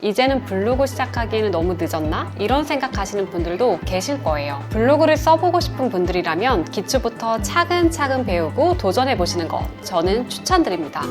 이제는 블로그 시작하기에는 너무 늦었나? 이런 생각하시는 분들도 계실 거예요. 블로그를 써보고 싶은 분들이라면 기초부터 차근차근 배우고 도전해보시는 거 저는 추천드립니다.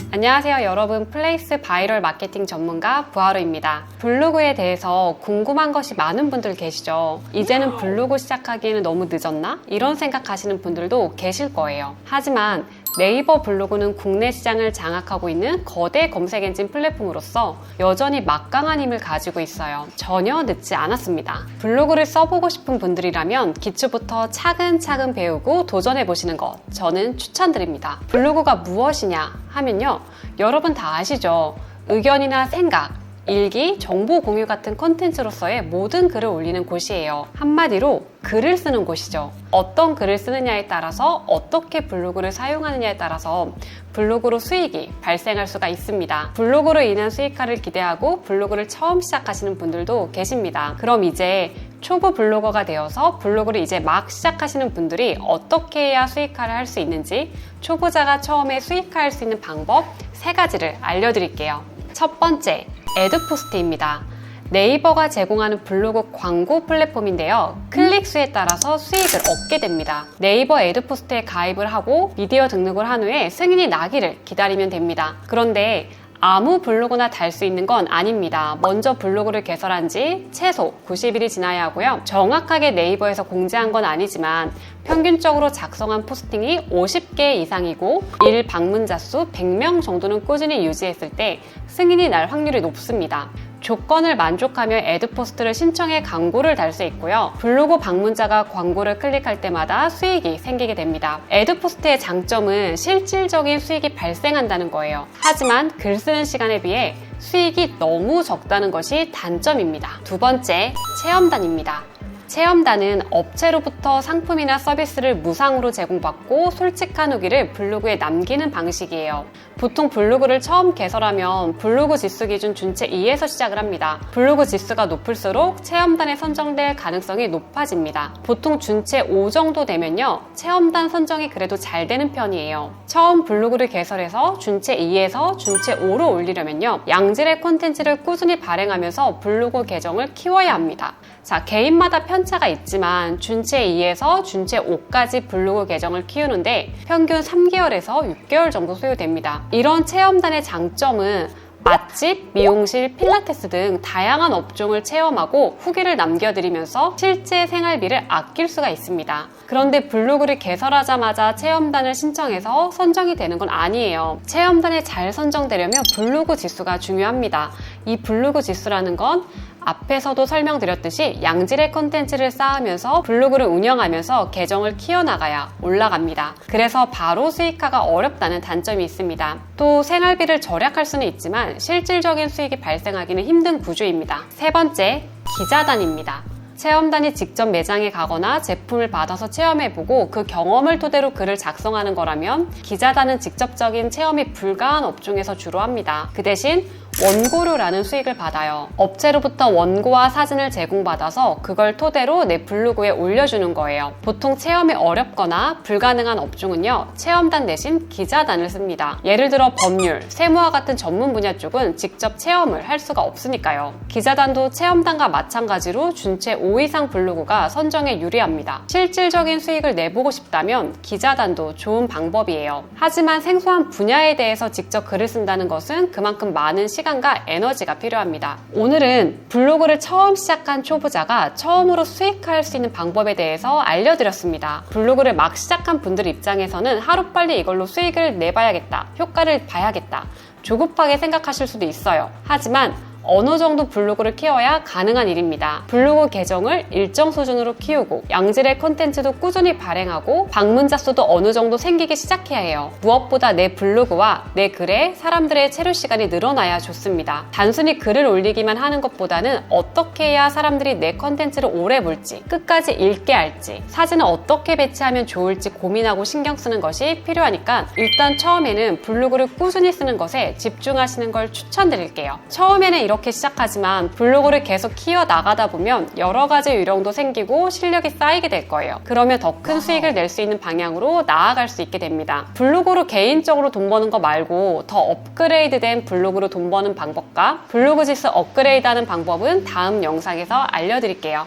안녕하세요 여러분, 플레이스 바이럴 마케팅 전문가 부하로입니다. 블로그에 대해서 궁금한 것이 많은 분들 계시죠? 이제는 블로그 시작하기에는 너무 늦었나? 이런 생각하시는 분들도 계실 거예요. 하지만 네이버 블로그는 국내 시장을 장악하고 있는 거대 검색 엔진 플랫폼으로서 여전히 막강한 힘을 가지고 있어요. 전혀 늦지 않았습니다. 블로그를 써보고 싶은 분들이라면 기초부터 차근차근 배우고 도전해보시는 것 저는 추천드립니다. 블로그가 무엇이냐 하면요, 여러분 다 아시죠? 의견이나 생각, 일기, 정보 공유 같은 콘텐츠로서의 모든 글을 올리는 곳이에요. 한마디로 글을 쓰는 곳이죠. 어떤 글을 쓰느냐에 따라서 어떻게 블로그를 사용하느냐에 따라서 블로그로 수익이 발생할 수가 있습니다. 블로그로 인한 수익화를 기대하고 블로그를 처음 시작하시는 분들도 계십니다. 그럼 이제 초보 블로거가 되어서 블로그를 이제 막 시작하시는 분들이 어떻게 해야 수익화를 할 수 있는지, 초보자가 처음에 수익화할 수 있는 방법 3가지를 알려드릴게요. 첫 번째, 애드포스트입니다. 네이버가 제공하는 블로그 광고 플랫폼인데요. 클릭 수에 따라서 수익을 얻게 됩니다. 네이버 애드포스트에 가입을 하고 미디어 등록을 한 후에 승인이 나기를 기다리면 됩니다. 그런데 아무 블로그나 달 수 있는 건 아닙니다. 먼저 블로그를 개설한 지 최소 90일이 지나야 하고요. 정확하게 네이버에서 공지한 건 아니지만 평균적으로 작성한 포스팅이 50개 이상이고 일 방문자 수 100명 정도는 꾸준히 유지했을 때 승인이 날 확률이 높습니다. 조건을 만족하며 애드포스트를 신청해 광고를 달 수 있고요. 블로그 방문자가 광고를 클릭할 때마다 수익이 생기게 됩니다. 애드포스트의 장점은 실질적인 수익이 발생한다는 거예요. 하지만 글 쓰는 시간에 비해 수익이 너무 적다는 것이 단점입니다. 두 번째, 체험단입니다. 체험단은 업체로부터 상품이나 서비스를 무상으로 제공받고 솔직한 후기를 블로그에 남기는 방식이에요. 보통 블로그를 처음 개설하면 블로그 지수 기준 준체 2에서 시작을 합니다. 블로그 지수가 높을수록 체험단에 선정될 가능성이 높아집니다. 보통 준체 5 정도 되면요, 체험단 선정이 그래도 잘 되는 편이에요. 처음 블로그를 개설해서 준체 2에서 준체 5로 올리려면요, 양질의 콘텐츠를 꾸준히 발행하면서 블로그 계정을 키워야 합니다. 자, 개인마다 편차가 있지만 준체 2에서 준체 5까지 블로그 계정을 키우는데 평균 3개월에서 6개월 정도 소요됩니다. 이런 체험단의 장점은 맛집, 미용실, 필라테스 등 다양한 업종을 체험하고 후기를 남겨드리면서 실제 생활비를 아낄 수가 있습니다. 그런데 블로그를 개설하자마자 체험단을 신청해서 선정이 되는 건 아니에요. 체험단에 잘 선정되려면 블로그 지수가 중요합니다. 이 블로그 지수라는 건 앞에서도 설명드렸듯이 양질의 콘텐츠를 쌓으면서 블로그를 운영하면서 계정을 키워나가야 올라갑니다. 그래서 바로 수익화가 어렵다는 단점이 있습니다. 또 생활비를 절약할 수는 있지만 실질적인 수익이 발생하기는 힘든 구조입니다. 세 번째, 기자단입니다. 체험단이 직접 매장에 가거나 제품을 받아서 체험해보고 그 경험을 토대로 글을 작성하는 거라면 기자단은 직접적인 체험이 불가한 업종에서 주로 합니다. 그 대신 원고료라는 수익을 받아요. 업체로부터 원고와 사진을 제공받아서 그걸 토대로 내 블로그에 올려주는 거예요. 보통 체험이 어렵거나 불가능한 업종은요, 체험단 대신 기자단을 씁니다. 예를 들어 법률, 세무와 같은 전문 분야 쪽은 직접 체험을 할 수가 없으니까요. 기자단도 체험단과 마찬가지로 준체 5 이상 블로그가 선정에 유리합니다. 실질적인 수익을 내보고 싶다면 기자단도 좋은 방법이에요. 하지만 생소한 분야에 대해서 직접 글을 쓴다는 것은 그만큼 많은 시간과 에너지가 필요합니다. 오늘은 블로그를 처음 시작한 초보자가 처음으로 수익화할 수 있는 방법에 대해서 알려드렸습니다. 블로그를 막 시작한 분들 입장에서는 하루빨리 이걸로 수익을 내봐야겠다, 효과를 봐야겠다, 조급하게 생각하실 수도 있어요. 하지만 어느 정도 블로그를 키워야 가능한 일입니다. 블로그 계정을 일정 수준으로 키우고 양질의 콘텐츠도 꾸준히 발행하고 방문자 수도 어느 정도 생기기 시작해야 해요. 무엇보다 내 블로그와 내 글에 사람들의 체류 시간이 늘어나야 좋습니다. 단순히 글을 올리기만 하는 것보다는 어떻게 해야 사람들이 내 콘텐츠를 오래 볼지, 끝까지 읽게 할지, 사진을 어떻게 배치하면 좋을지 고민하고 신경 쓰는 것이 필요하니까 일단 처음에는 블로그를 꾸준히 쓰는 것에 집중하시는 걸 추천드릴게요. 처음에는 이렇게 시작하지만 블로그를 계속 키워나가다 보면 여러 가지 요령도 생기고 실력이 쌓이게 될 거예요. 그러면 더 큰 수익을 낼 수 있는 방향으로 나아갈 수 있게 됩니다. 블로그로 개인적으로 돈 버는 거 말고 더 업그레이드된 블로그로 돈 버는 방법과 블로그 지수 업그레이드하는 방법은 다음 영상에서 알려드릴게요.